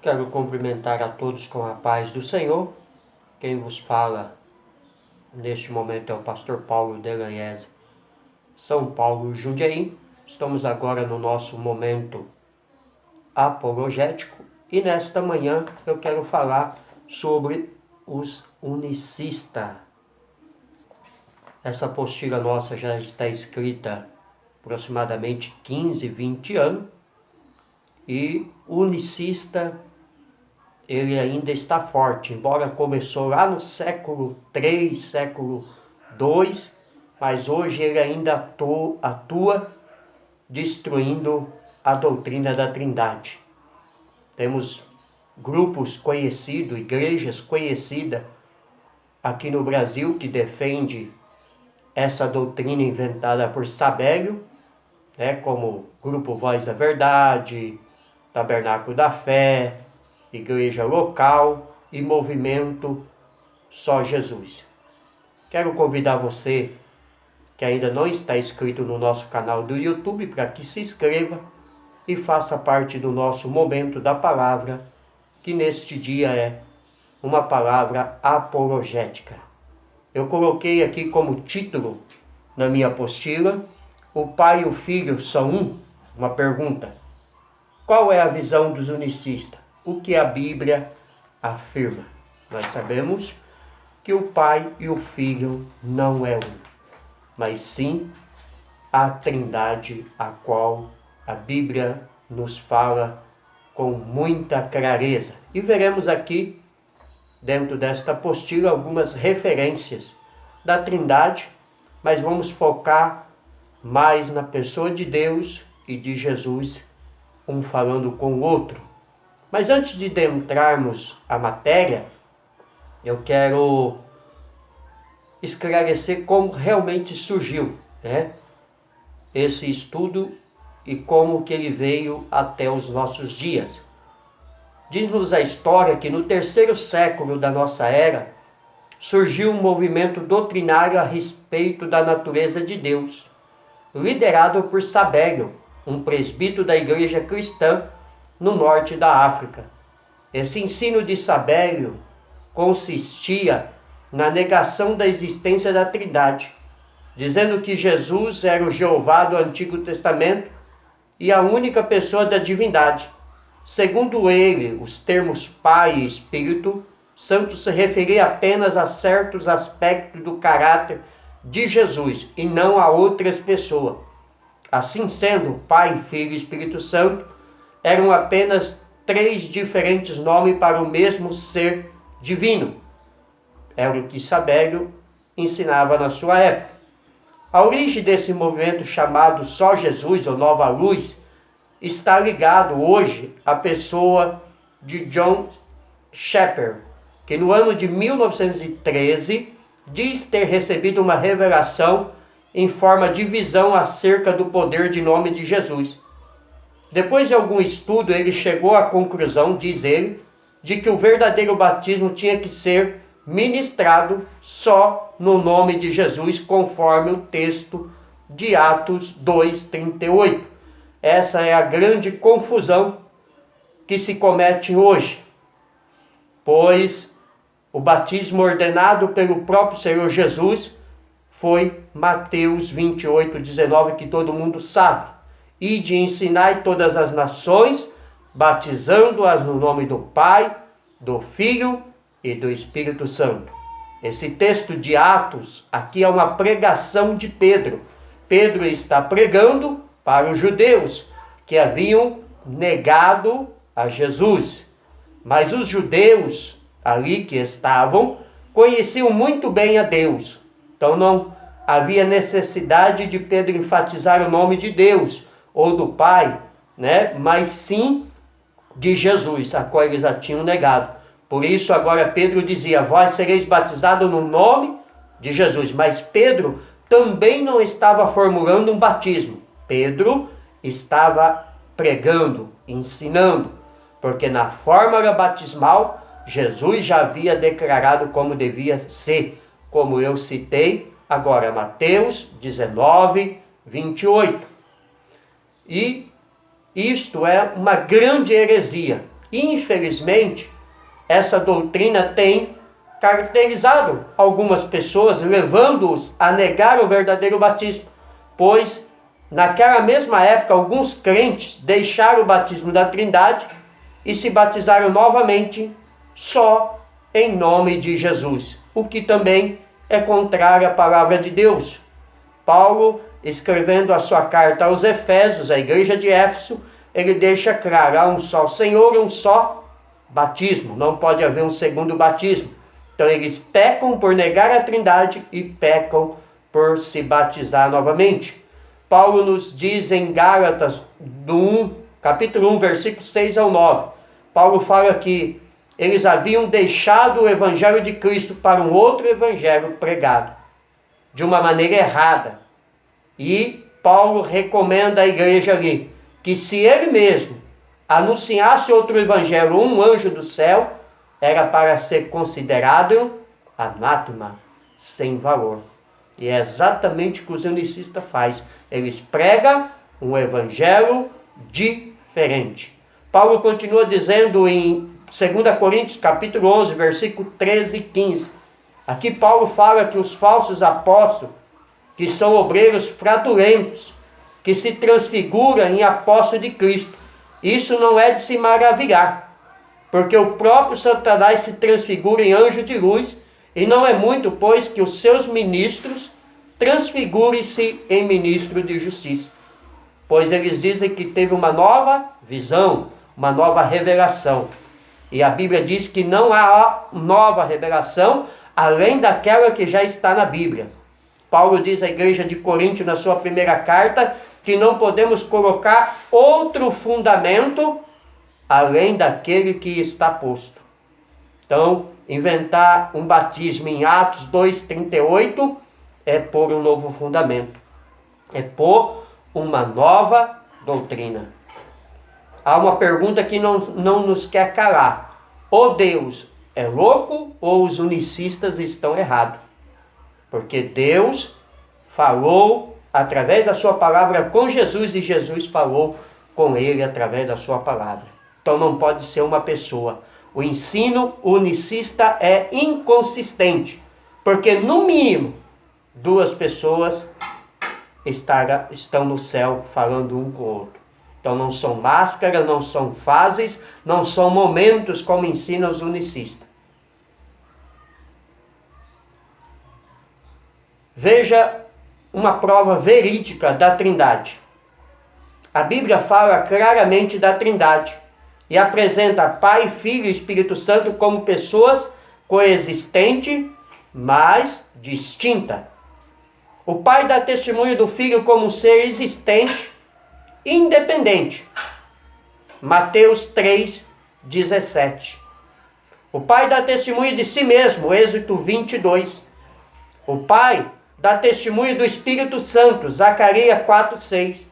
Quero cumprimentar a todos com a paz do Senhor. Quem vos fala neste momento é o pastor Paulo Delanhese, São Paulo, Jundiaí. Estamos agora no nosso momento apologético e nesta manhã eu quero falar sobre os unicistas. Essa apostila nossa já está escrita aproximadamente 15, 20 anos e o unicista ele ainda está forte, embora começou lá no século III, século II, mas hoje ele ainda atua destruindo a doutrina da Trindade. Temos grupos conhecidos, igrejas conhecidas aqui no Brasil que defende essa doutrina inventada por Sabélio, como Grupo Voz da Verdade, Tabernáculo da Fé, Igreja Local e Movimento Só Jesus. Quero convidar você que ainda não está inscrito no nosso canal do YouTube para que se inscreva e faça parte do nosso momento da palavra, que neste dia é uma palavra apologética. Eu coloquei aqui como título na minha apostila: o Pai e o Filho são um? Uma pergunta. Qual é a visão dos unicistas? O que a Bíblia afirma? Nós sabemos que o Pai e o Filho não é um, mas sim a Trindade, a qual a Bíblia nos fala com muita clareza. E veremos aqui, dentro desta apostila, algumas referências da Trindade, mas vamos focar mais na pessoa de Deus e de Jesus, um falando com o outro. Mas antes de adentrarmos a matéria, eu quero esclarecer como realmente surgiu, esse estudo e como que ele veio até os nossos dias. Diz-nos a história que no terceiro século da nossa era, surgiu um movimento doutrinário a respeito da natureza de Deus, liderado por Sabélio, um presbítero da igreja cristã no norte da África. Esse ensino de Sabélio consistia na negação da existência da Trindade, dizendo que Jesus era o Jeová do Antigo Testamento e a única pessoa da divindade. Segundo ele, os termos Pai e Espírito Santo se referiam apenas a certos aspectos do caráter de Jesus e não a outras pessoas. Assim sendo, Pai, Filho e Espírito Santo eram apenas três diferentes nomes para o mesmo ser divino. Era o que Sabélio ensinava na sua época. A origem desse movimento chamado Só Jesus ou Nova Luz está ligado hoje à pessoa de John Shepherd, que no ano de 1913 diz ter recebido uma revelação em forma de visão acerca do poder de nome de Jesus. Depois de algum estudo, ele chegou à conclusão, diz ele, de que o verdadeiro batismo tinha que ser ministrado só no nome de Jesus, conforme o texto de Atos 2:38. Essa é a grande confusão que se comete hoje, pois o batismo ordenado pelo próprio Senhor Jesus foi Mateus 28:19, que todo mundo sabe. Ide ensinai todas as nações, batizando-as no nome do Pai, do Filho e do Espírito Santo. Esse texto de Atos aqui é uma pregação de Pedro. Pedro está pregando para os judeus que haviam negado a Jesus. Mas os judeus ali que estavam conheciam muito bem a Deus. Então não havia necessidade de Pedro enfatizar o nome de Deus ou do Pai, mas sim de Jesus, a qual eles já tinham negado. Por isso agora Pedro dizia: vós sereis batizados no nome de Jesus. Mas Pedro também não estava formulando um batismo. Pedro estava pregando, ensinando, porque na fórmula batismal Jesus já havia declarado como devia ser, como eu citei agora, Mateus 19:28. E isto é uma grande heresia, Infelizmente, essa doutrina tem caracterizado algumas pessoas, levando-os a negar o verdadeiro batismo, pois naquela mesma época alguns crentes deixaram o batismo da Trindade e se batizaram novamente só em nome de Jesus, o que também é contrário à palavra de Deus. Paulo, escrevendo a sua carta aos Efésios, à igreja de Éfeso, ele deixa claro, há um só Senhor, um só batismo, não pode haver um segundo batismo. Então eles pecam por negar a Trindade e pecam por se batizar novamente. Paulo nos diz em Gálatas, capítulo 1, versículos 6 ao 9. Paulo fala que eles haviam deixado o evangelho de Cristo para um outro evangelho pregado, de uma maneira errada. E Paulo recomenda à igreja ali, que se ele mesmo anunciasse outro evangelho, um anjo do céu, era para ser considerado anátema, sem valor. E é exatamente o que os unicistas fazem. Eles pregam um evangelho diferente. Paulo continua dizendo em 2 Coríntios capítulo 11, versículo 13 e 15. Aqui Paulo fala que os falsos apóstolos, que são obreiros fraudulentos, que se transfiguram em apóstolos de Cristo, isso não é de se maravilhar, porque o próprio Satanás se transfigura em anjo de luz, e não é muito, pois, que os seus ministros transfigurem-se em ministro de justiça. Pois eles dizem que teve uma nova visão, uma nova revelação. E a Bíblia diz que não há nova revelação, além daquela que já está na Bíblia. Paulo diz à igreja de Corinto, na sua primeira carta, que não podemos colocar outro fundamento além daquele que está posto. Então, inventar um batismo em Atos 2,38 é pôr um novo fundamento. É pôr uma nova doutrina. Há uma pergunta que não nos quer calar. Ou Deus é louco ou os unicistas estão errados? Porque Deus falou através da sua palavra com Jesus e Jesus falou com ele através da sua palavra. Então não pode ser uma pessoa. O ensino unicista é inconsistente, porque no mínimo 2 pessoas estão no céu falando um com o outro. Então não são máscaras, não são fases, não são momentos como ensinam os unicistas. Veja uma prova verídica da Trindade. A Bíblia fala claramente da Trindade e apresenta Pai, Filho e Espírito Santo como pessoas coexistentes, mas distintas. O Pai dá testemunho do Filho como um ser existente, independente. Mateus 3,17. O Pai dá testemunho de si mesmo, Êxodo 22. O Pai dá testemunho do Espírito Santo, Zacarias 4,6.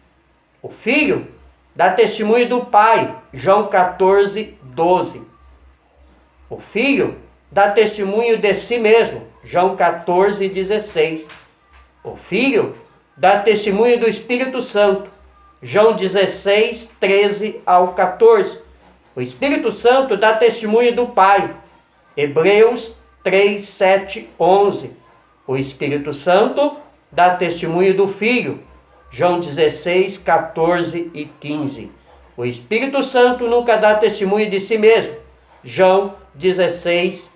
O Filho dá testemunho do Pai, João 14,12. O Filho dá testemunho de si mesmo, João 14,16. O Filho dá testemunho do Espírito Santo, João 16, 13 ao 14. O Espírito Santo dá testemunho do Pai, Hebreus 3, 7, 11. O Espírito Santo dá testemunho do Filho, João 16, 14 e 15. O Espírito Santo nunca dá testemunho de si mesmo, João 16,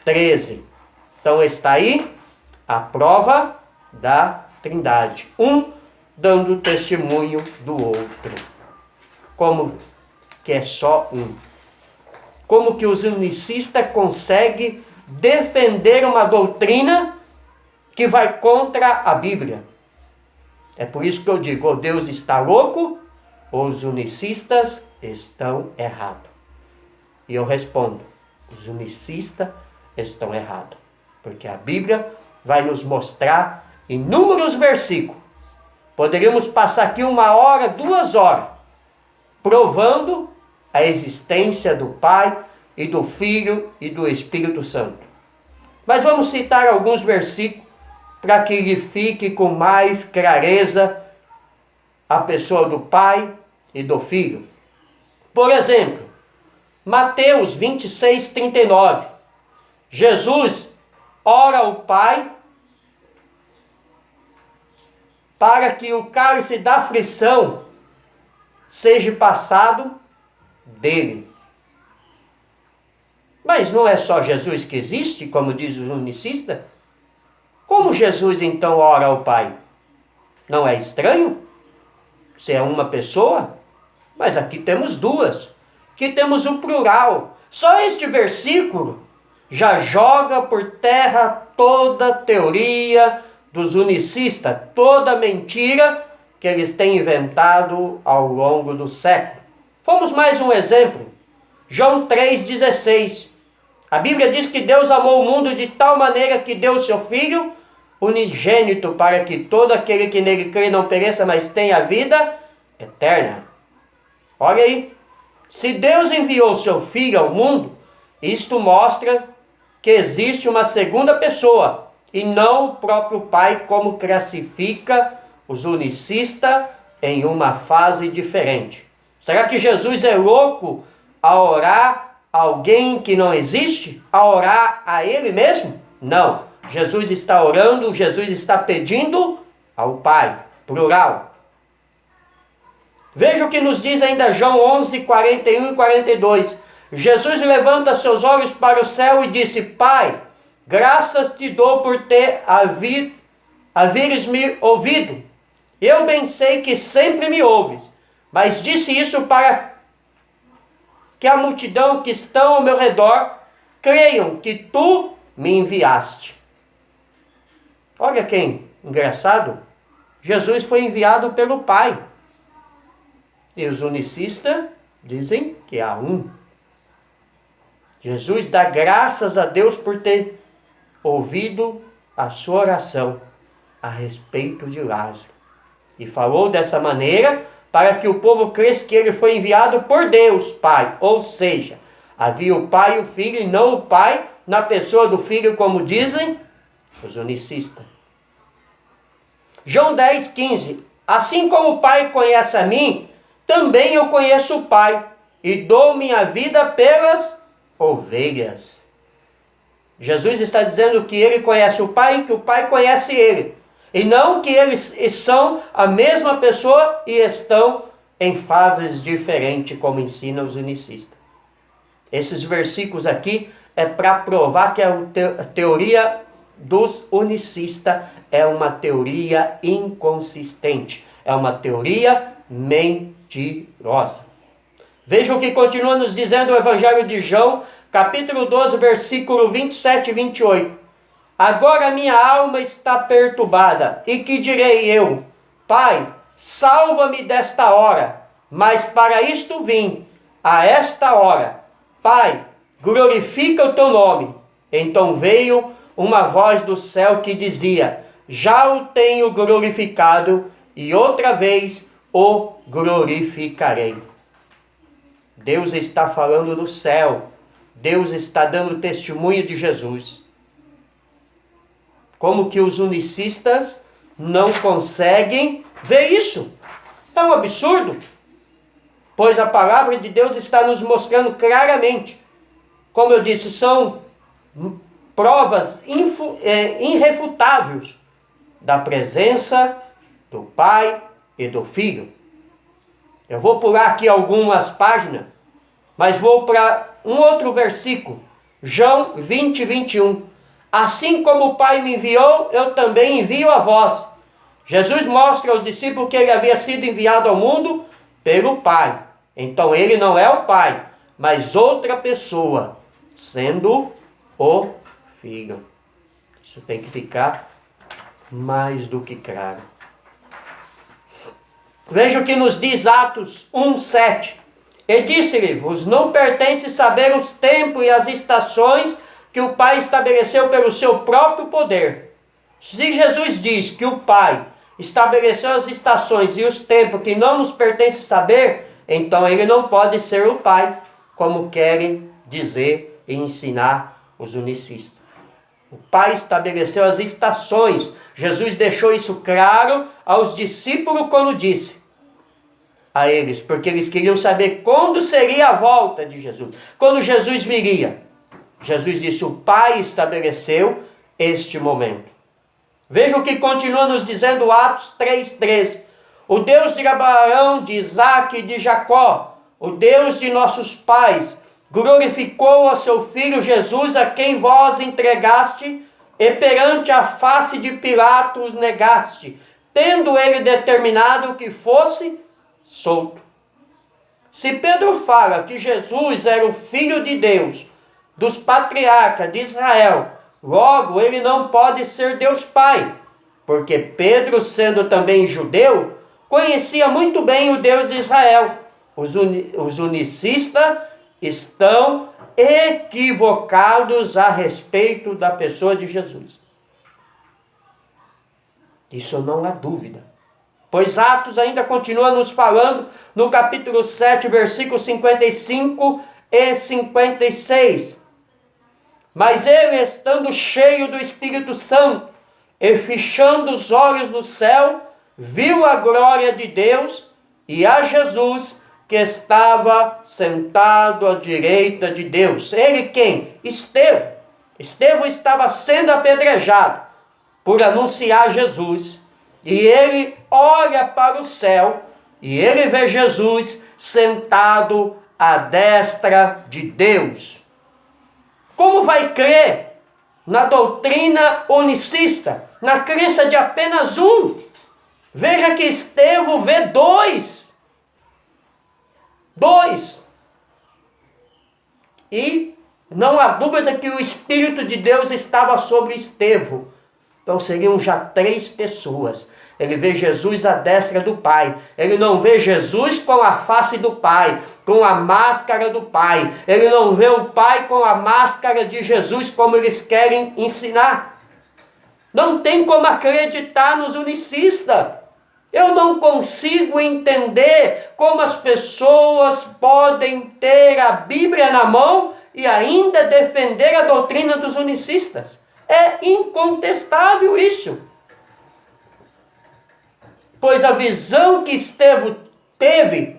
13. Então está aí a prova da Trindade. Um dando testemunho do outro. Como que é só um. Como que os unicistas conseguem defender uma doutrina que vai contra a Bíblia? É por isso que eu digo, ou Deus está louco, ou os unicistas estão errados. E eu respondo, os unicistas estão errados. Porque a Bíblia vai nos mostrar inúmeros versículos. Poderíamos passar aqui 1 hora, 2 horas, provando a existência do Pai e do Filho e do Espírito Santo. Mas vamos citar alguns versículos para que lhe fique com mais clareza a pessoa do Pai e do Filho. Por exemplo, Mateus 26, 39. Jesus ora ao Pai para que o cálice da aflição seja passado dele. Mas não é só Jesus que existe, como diz o unicista? Como Jesus então ora ao Pai? Não é estranho? Se é uma pessoa? Mas aqui temos duas. Aqui temos o plural. Só este versículo já joga por terra toda a teoria dos unicistas, toda a mentira que eles têm inventado ao longo do século. Vamos mais um exemplo. João 3,16. A Bíblia diz que Deus amou o mundo de tal maneira que deu o seu Filho unigênito para que todo aquele que nele crê não pereça, mas tenha vida eterna. Olha aí. Se Deus enviou o seu Filho ao mundo, isto mostra que existe uma segunda pessoa e não o próprio Pai, como classifica os unicistas em uma fase diferente. Será que Jesus é louco a orar a alguém que não existe? A orar a Ele mesmo? Não. Jesus está orando, Jesus está pedindo ao Pai. Plural. Veja o que nos diz ainda João 11, 41 e 42. Jesus levanta seus olhos para o céu e disse: Pai, graças te dou por ter haveres-me ouvido. Eu bem sei que sempre me ouves, mas disse isso para que a multidão que estão ao meu redor creiam que tu me enviaste. Olha que engraçado. Jesus foi enviado pelo Pai. E os unicistas dizem que há um. Jesus dá graças a Deus por ter ouvido a sua oração a respeito de Lázaro. E falou dessa maneira para que o povo cresça que ele foi enviado por Deus, Pai. Ou seja, havia o Pai e o Filho, e não o Pai na pessoa do Filho, como dizem os unicistas. João 10, 15. Assim como o Pai conhece a mim, também eu conheço o Pai, e dou minha vida pelas ovelhas. Jesus está dizendo que ele conhece o Pai e que o Pai conhece ele. E não que eles são a mesma pessoa e estão em fases diferentes, como ensinam os unicistas. Esses versículos aqui é para provar que a teoria dos unicistas é uma teoria inconsistente. É uma teoria mentirosa. Veja o que continua nos dizendo o Evangelho de João, capítulo 12, versículo 27 e 28. Agora minha alma está perturbada, e que direi eu? Pai, salva-me desta hora, mas para isto vim, a esta hora. Pai, glorifica o teu nome. Então veio uma voz do céu que dizia: já o tenho glorificado, e outra vez o glorificarei. Deus está falando no céu. Deus está dando testemunho de Jesus. Como que os unicistas não conseguem ver isso? É um absurdo. Pois a palavra de Deus está nos mostrando claramente. Como eu disse, são provas irrefutáveis da presença do Pai e do Filho. Eu vou pular aqui algumas páginas, mas vou para um outro versículo. João 20, 21. Assim como o Pai me enviou, eu também envio a vós. Jesus mostra aos discípulos que ele havia sido enviado ao mundo pelo Pai. Então ele não é o Pai, mas outra pessoa, sendo o Filho. Isso tem que ficar mais do que claro. Veja o que nos diz Atos 1, 7. E disse-lhe: vos não pertence saber os tempos e as estações que o Pai estabeleceu pelo seu próprio poder. Se Jesus diz que o Pai estabeleceu as estações e os tempos que não nos pertence saber, então ele não pode ser o Pai, como querem dizer e ensinar os unicistas. O Pai estabeleceu as estações. Jesus deixou isso claro aos discípulos quando disse: a eles, porque eles queriam saber quando seria a volta de Jesus, quando Jesus viria. Jesus disse: o Pai estabeleceu este momento. Veja o que continua nos dizendo Atos 3:13. O Deus de Abraão, de Isaque e de Jacó, o Deus de nossos pais, glorificou a seu Filho Jesus, a quem vós entregaste, e perante a face de Pilatos negaste, tendo ele determinado que fosse solto. Se Pedro fala que Jesus era o Filho de Deus, dos patriarcas de Israel, logo ele não pode ser Deus Pai, porque Pedro, sendo também judeu, conhecia muito bem o Deus de Israel. Os unicistas estão equivocados a respeito da pessoa de Jesus. Isso não há dúvida. Pois Atos ainda continua nos falando no capítulo 7, versículos 55 e 56. Mas ele, estando cheio do Espírito Santo e fichando os olhos no céu, viu a glória de Deus e a Jesus que estava sentado à direita de Deus. Ele quem? Estevão. Estevão estava sendo apedrejado por anunciar Jesus. E ele olha para o céu e ele vê Jesus sentado à destra de Deus. Como vai crer na doutrina unicista, na crença de apenas um? Veja que Estevão vê dois. E não há dúvida que o Espírito de Deus estava sobre Estevão. Então seriam já 3 pessoas. Ele vê Jesus à destra do Pai. Ele não vê Jesus com a face do Pai, com a máscara do Pai. Ele não vê o Pai com a máscara de Jesus, como eles querem ensinar. Não tem como acreditar nos unicistas. Eu não consigo entender como as pessoas podem ter a Bíblia na mão e ainda defender a doutrina dos unicistas. É incontestável isso. Pois a visão que Estevão teve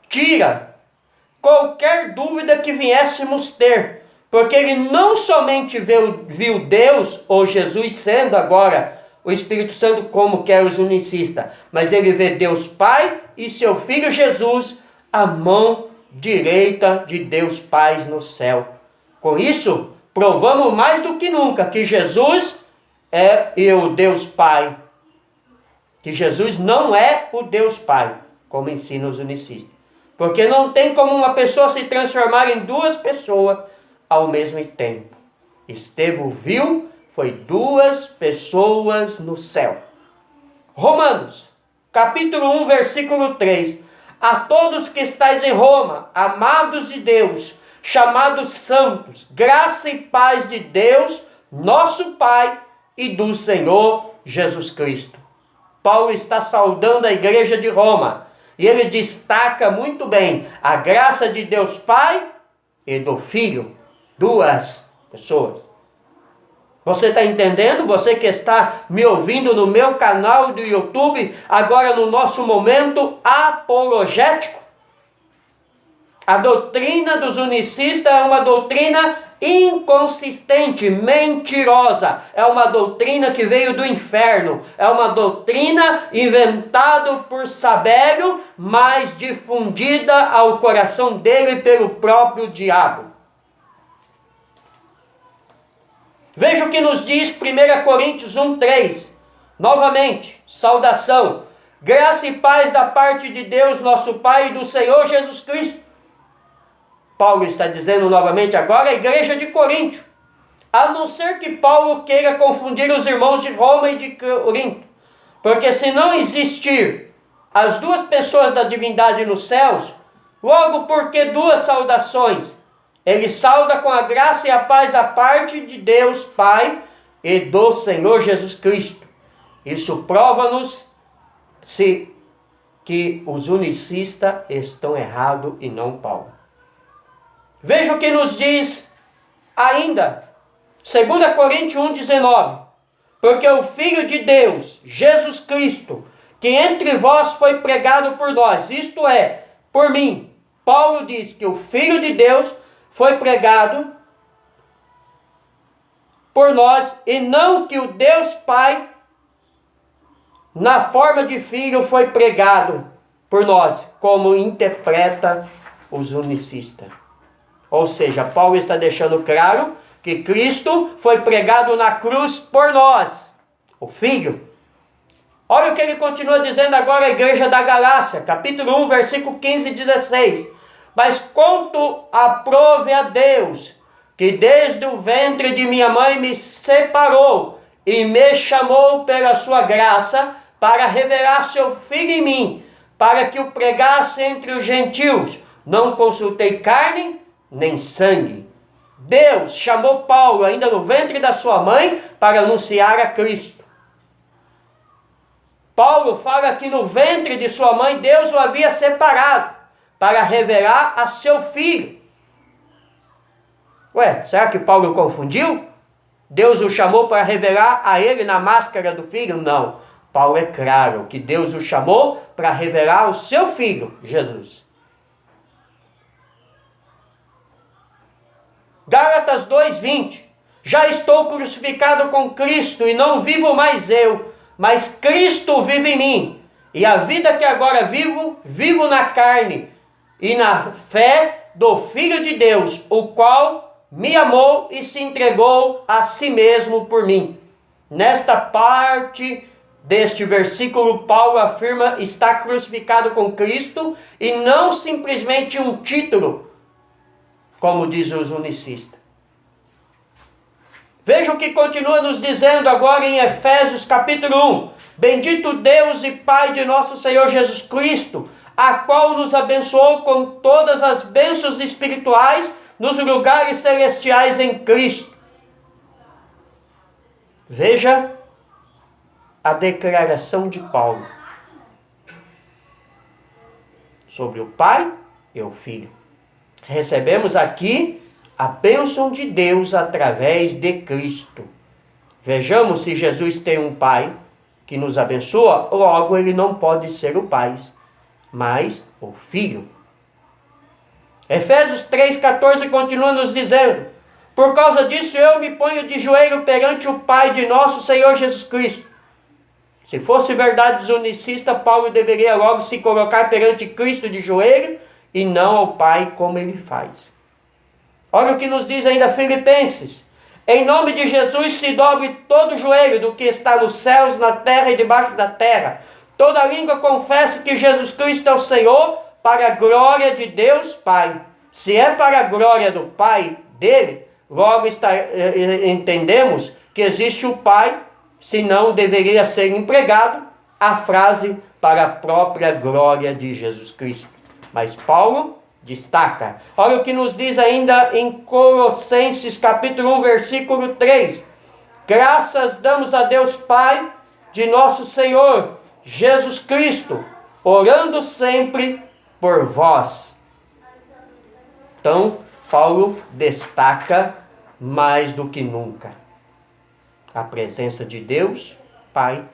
tira qualquer dúvida que viéssemos ter. Porque ele não somente viu Deus, ou Jesus sendo agora o Espírito Santo, como quer os unicistas, mas ele vê Deus Pai e seu Filho Jesus à mão direita de Deus Pai no céu. Com isso, provamos mais do que nunca que Jesus é o Deus Pai. Que Jesus não é o Deus Pai, como ensinam os unicistas. Porque não tem como uma pessoa se transformar em 2 pessoas ao mesmo tempo. Estevão viu, foi 2 pessoas no céu. Romanos, capítulo 1, versículo 3. A todos que estáis em Roma, amados de Deus, chamados santos, graça e paz de Deus, nosso Pai, e do Senhor Jesus Cristo. Paulo está saudando a igreja de Roma, e ele destaca muito bem a graça de Deus Pai e do Filho, 2 pessoas. Você está entendendo? Você que está me ouvindo no meu canal do YouTube, agora no nosso momento apologético. A doutrina dos unicistas é uma doutrina inconsistente, mentirosa. É uma doutrina que veio do inferno. É uma doutrina inventada por Sabélio, mas difundida ao coração dele pelo próprio diabo. Veja o que nos diz 1 Coríntios 1:3. Novamente, saudação. Graça e paz da parte de Deus, nosso Pai, e do Senhor Jesus Cristo. Paulo está dizendo novamente agora a igreja de Corinto. A não ser que Paulo queira confundir os irmãos de Roma e de Corinto. Porque se não existir as 2 pessoas da divindade nos céus, logo porque 2 saudações? Ele sauda com a graça e a paz da parte de Deus Pai e do Senhor Jesus Cristo. Isso prova-nos que os unicistas estão errados e não Paulo. Veja o que nos diz ainda, 2 Coríntios 1:19. Porque o Filho de Deus, Jesus Cristo, que entre vós foi pregado por nós, isto é, por mim. Paulo diz que o Filho de Deus foi pregado por nós, e não que o Deus Pai, na forma de Filho, foi pregado por nós, como interpreta os unicistas. Ou seja, Paulo está deixando claro que Cristo foi pregado na cruz por nós, o Filho. Olha o que ele continua dizendo agora à igreja da Galácia, capítulo 1, versículo 15 e 16. Mas quanto aprove a Deus, que desde o ventre de minha mãe me separou e me chamou pela sua graça para revelar seu Filho em mim, para que o pregasse entre os gentios. Não consultei carne nem sangue. Deus chamou Paulo ainda no ventre da sua mãe para anunciar a Cristo. Paulo fala que no ventre de sua mãe Deus o havia separado para revelar a seu Filho. Ué, será que Paulo confundiu? Deus o chamou para revelar a ele na máscara do Filho? Não. Paulo é claro que Deus o chamou para revelar o seu Filho, Jesus. Gálatas 2:20. Já estou crucificado com Cristo e não vivo mais eu, mas Cristo vive em mim. E a vida que agora vivo, vivo na carne e na fé do Filho de Deus, o qual me amou e se entregou a si mesmo por mim. Nesta parte deste versículo, Paulo afirma estar crucificado com Cristo e não simplesmente um título, como dizem os unicistas. Veja o que continua nos dizendo agora em Efésios capítulo 1. Bendito Deus e Pai de nosso Senhor Jesus Cristo, a qual nos abençoou com todas as bênçãos espirituais nos lugares celestiais em Cristo. Veja a declaração de Paulo sobre o Pai e o Filho. Recebemos aqui a bênção de Deus através de Cristo. Vejamos, se Jesus tem um Pai que nos abençoa, logo ele não pode ser o Pai, mas o Filho. Efésios 3,14 continua nos dizendo: por causa disso eu me ponho de joelho perante o Pai de nosso Senhor Jesus Cristo. Se fosse verdade dos unicistas, Paulo deveria logo se colocar perante Cristo de joelho e não ao Pai como ele faz. Olha o que nos diz ainda Filipenses. Em nome de Jesus se dobre todo o joelho do que está nos céus, na terra e debaixo da terra. Toda língua confesse que Jesus Cristo é o Senhor, para a glória de Deus Pai. Se é para a glória do Pai dele, logo entendemos que existe o Pai, senão deveria ser empregado a frase para a própria glória de Jesus Cristo. Mas Paulo destaca. Olha o que nos diz ainda em Colossenses capítulo 1, versículo 3. Graças damos a Deus Pai de nosso Senhor Jesus Cristo, orando sempre por vós. Então, Paulo destaca mais do que nunca a presença de Deus Pai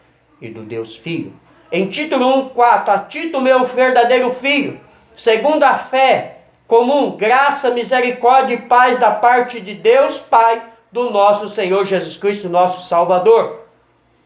e do Deus Filho. Em Tito 1,4, a Tito, meu verdadeiro filho, segundo a fé comum, graça, misericórdia e paz da parte de Deus Pai, do nosso Senhor Jesus Cristo, nosso Salvador.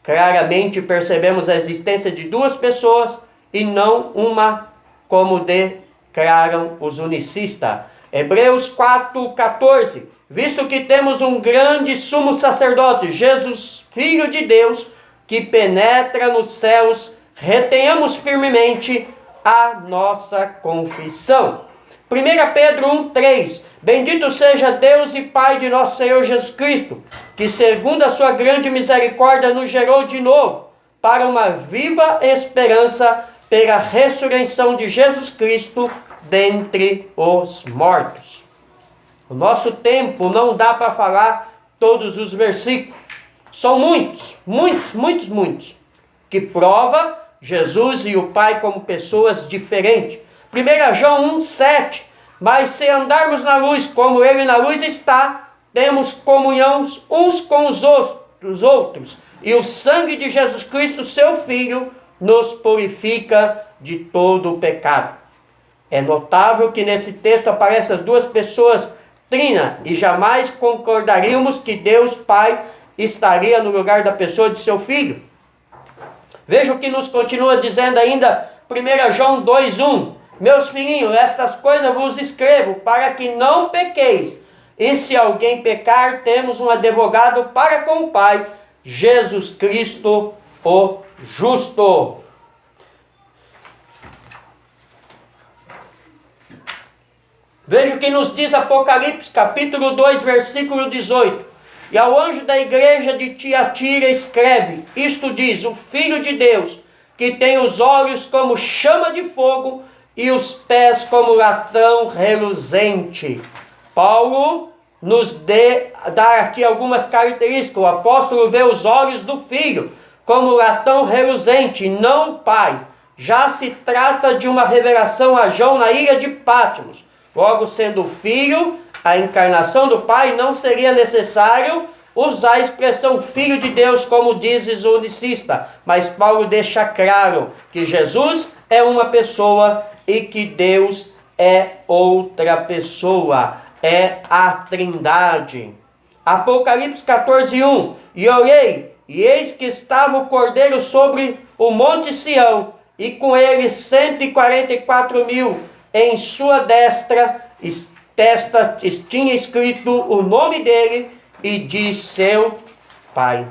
Claramente percebemos a existência de duas pessoas e não uma, como declaram os unicistas. Hebreus 4,14. Visto que temos um grande sumo sacerdote, Jesus, Filho de Deus, que penetra nos céus, retenhamos firmemente a nossa confissão. 1 Pedro 1,3. Bendito seja Deus e Pai de nosso Senhor Jesus Cristo, que segundo a sua grande misericórdia nos gerou de novo para uma viva esperança pela ressurreição de Jesus Cristo dentre os mortos. O nosso tempo não dá para falar todos os versículos. São muitos, que prova Jesus e o Pai como pessoas diferentes. 1 João 1,7. Mas se andarmos na luz, como ele na luz está, temos comunhão uns com os outros. E o sangue de Jesus Cristo, seu Filho, nos purifica de todo o pecado. É notável que nesse texto aparecem as duas pessoas trina e jamais concordaríamos que Deus Pai estaria no lugar da pessoa de seu Filho. Veja o que nos continua dizendo ainda 1 João 2,1. Meus filhinhos, estas coisas vos escrevo para que não pequeis. E se alguém pecar, temos um advogado para com o Pai, Jesus Cristo, o justo. Veja o que nos diz Apocalipse, capítulo 2, versículo 18. E ao anjo da igreja de Tiatira escreve, isto diz, o Filho de Deus, que tem os olhos como chama de fogo e os pés como latão reluzente. Paulo nos dá aqui algumas características. O apóstolo vê os olhos do Filho como latão reluzente, não o Pai. Já se trata de uma revelação a João na ilha de Patmos. Logo, sendo o Filho, a encarnação do Pai, não seria necessário usar a expressão Filho de Deus, como diz o unicista. Mas Paulo deixa claro que Jesus é uma pessoa e que Deus é outra pessoa. É a Trindade. Apocalipse 14:1. E olhei, e eis que estava o Cordeiro sobre o monte Sião, e com ele 144.000 em sua destra, tinha escrito o nome dele e de seu Pai.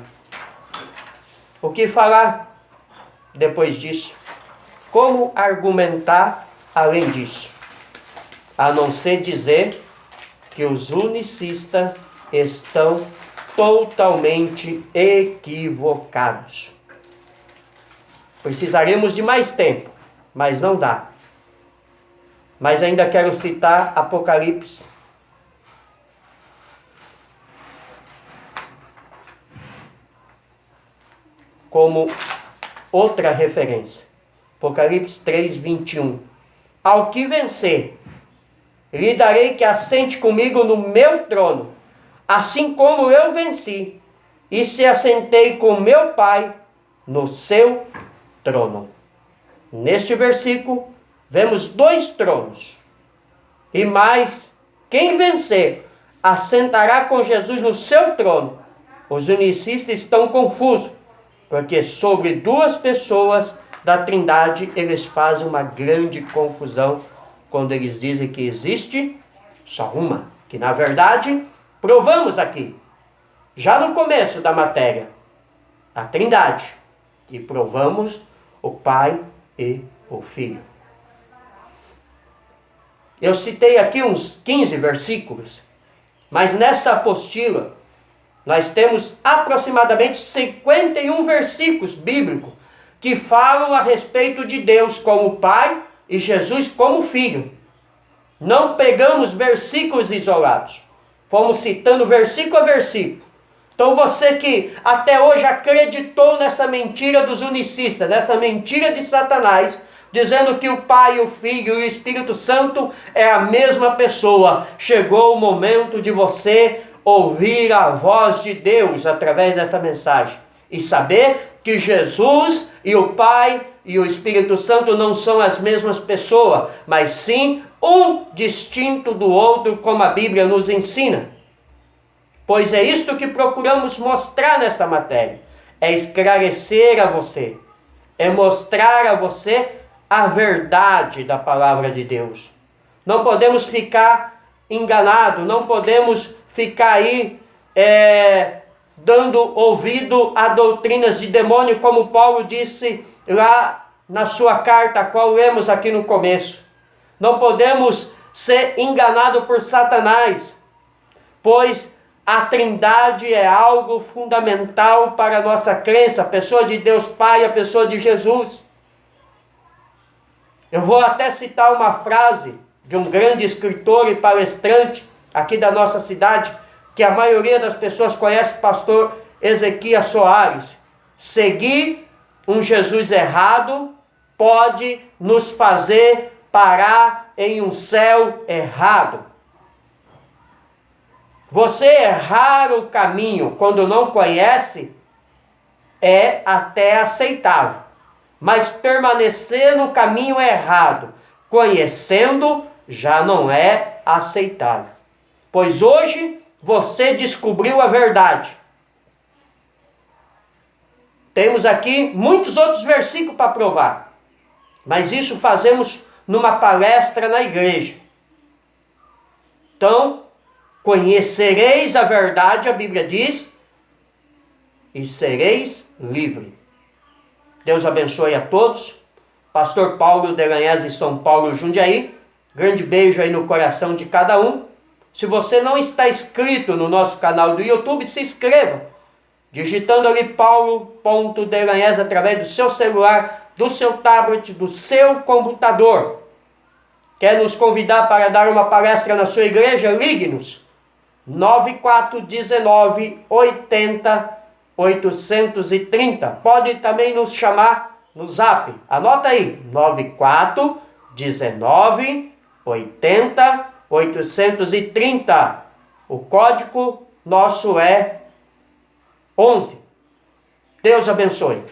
O que falar depois disso? Como argumentar além disso? A não ser dizer que os unicistas estão totalmente equivocados. Precisaremos de mais tempo, mas não dá. Mas ainda quero citar Apocalipse. Como outra referência. Apocalipse 3:21. Ao que vencer, lhe darei que assente comigo no meu trono, assim como eu venci, e se assentei com meu Pai no seu trono. Neste versículo, vemos 2 tronos. E mais, quem vencer, assentará com Jesus no seu trono. Os unicistas estão confusos, porque sobre 2 pessoas da Trindade eles fazem uma grande confusão quando eles dizem que existe só uma. Que na verdade, provamos aqui, já no começo da matéria, a Trindade. E provamos o Pai e o Filho. Eu citei aqui uns 15 versículos, mas nessa apostila nós temos aproximadamente 51 versículos bíblicos que falam a respeito de Deus como Pai e Jesus como Filho. Não pegamos versículos isolados, fomos citando versículo a versículo. Então você que até hoje acreditou nessa mentira dos unicistas, nessa mentira de Satanás, dizendo que o Pai, o Filho e o Espírito Santo é a mesma pessoa. Chegou o momento de você ouvir a voz de Deus através dessa mensagem e saber que Jesus e o Pai e o Espírito Santo não são as mesmas pessoas, mas sim um distinto do outro, como a Bíblia nos ensina. Pois é isto que procuramos mostrar nessa matéria. É esclarecer a você, é mostrar a você a verdade da palavra de Deus. Não podemos ficar enganados, não podemos ficar aí dando ouvido a doutrinas de demônio, como Paulo disse lá na sua carta, a qual lemos aqui no começo. Não podemos ser enganados por Satanás, pois a Trindade é algo fundamental para a nossa crença, a pessoa de Deus Pai, a pessoa de Jesus. Eu vou até citar uma frase de um grande escritor e palestrante aqui da nossa cidade, que a maioria das pessoas conhece, o pastor Ezequias Soares. Seguir um Jesus errado pode nos fazer parar em um céu errado. Você errar o caminho quando não conhece é até aceitável. Mas permanecer no caminho errado, conhecendo, já não é aceitável. Pois hoje você descobriu a verdade. Temos aqui muitos outros versículos para provar. Mas isso fazemos numa palestra na igreja. Então, conhecereis a verdade, a Bíblia diz, e sereis livres. Deus abençoe a todos. Pastor Paulo Delanhese, São Paulo, Jundiaí. Grande beijo aí no coração de cada um. Se você não está inscrito no nosso canal do YouTube, se inscreva. Digitando ali paulo.delanhese através do seu celular, do seu tablet, do seu computador. Quer nos convidar para dar uma palestra na sua igreja? Ligue-nos. 9419-80-830. Pode também nos chamar no Zap. Anota aí. 9419-80-830. O código nosso é 11. Deus abençoe.